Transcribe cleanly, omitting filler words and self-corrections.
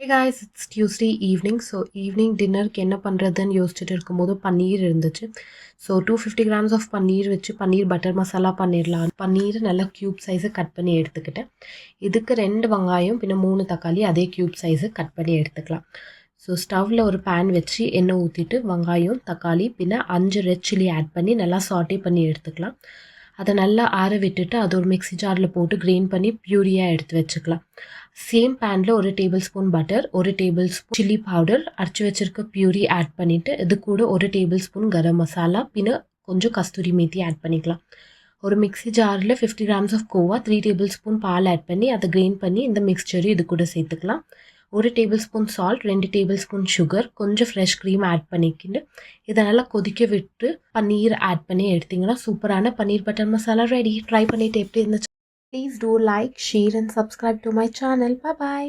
Hey guys, it's Tuesday evening. So evening dinnerக்கு என்ன பண்ணுறதுன்னு யோசிச்சுட்டு இருக்கும்போது பன்னீர் இருந்துச்சு. ஸோ 250 grams ஆஃப் பன்னீர் வச்சு பன்னீர் பட்டர் மசாலா பண்ணிடலாம். பன்னீர் நல்லா க்யூப் சைஸை கட் பண்ணி எடுத்துக்கிட்டேன். இதுக்கு 2 வெங்காயம் பின்ன 3 தக்காளி அதே க்யூப் சைஸை கட் பண்ணி எடுத்துக்கலாம். ஸோ ஸ்டவ்வில் ஒரு பேன் வச்சு எண்ணெய் ஊற்றிட்டு வெங்காயம் தக்காளி பின்ன 5 ரெட் சில்லி ஆட் பண்ணி நல்லா சாட்டே பண்ணி எடுத்துக்கலாம். அதை நல்லா ஆற விட்டுட்டு அது ஒரு மிக்ஸி ஜாரில் போட்டு கிரைண்ட் பண்ணி பியூரியாக எடுத்து வச்சுக்கலாம். சேம் பேனில் ஒரு டேபிள் ஸ்பூன் பட்டர், ஒரு டேபிள் ஸ்பூன் சில்லி பவுடர், அரைச்சி வச்சுருக்க பியூரி ஆட் பண்ணிவிட்டு இது கூட ஒரு டேபிள் ஸ்பூன் கரம் மசாலா பின்ன கொஞ்சம் கஸ்தூரி மேத்தி ஆட் பண்ணிக்கலாம். ஒரு மிக்ஸி ஜாரில் 50 grams of khoa 3 tablespoon பால் ஆட் பண்ணி அதை கிரைண்ட் பண்ணி இந்த மிக்ஸ்சரையும் இது கூட சேர்த்துக்கலாம். ஒரு table spoon salt, 2 table spoon sugar, கொஞ்சம் ஃப்ரெஷ் க்ரீம் ஆட் பண்ணிக்கிட்டு இதை நல்லா கொதிக்க விட்டு பன்னீர் ஆட் பண்ணி எடுத்திங்கன்னா சூப்பரான பன்னீர் பட்டர் மசாலா ரெடி. ட்ரை பண்ணிவிட்டு எப்படி இருந்துச்சு? Please do like, share and subscribe to my channel. Bye bye.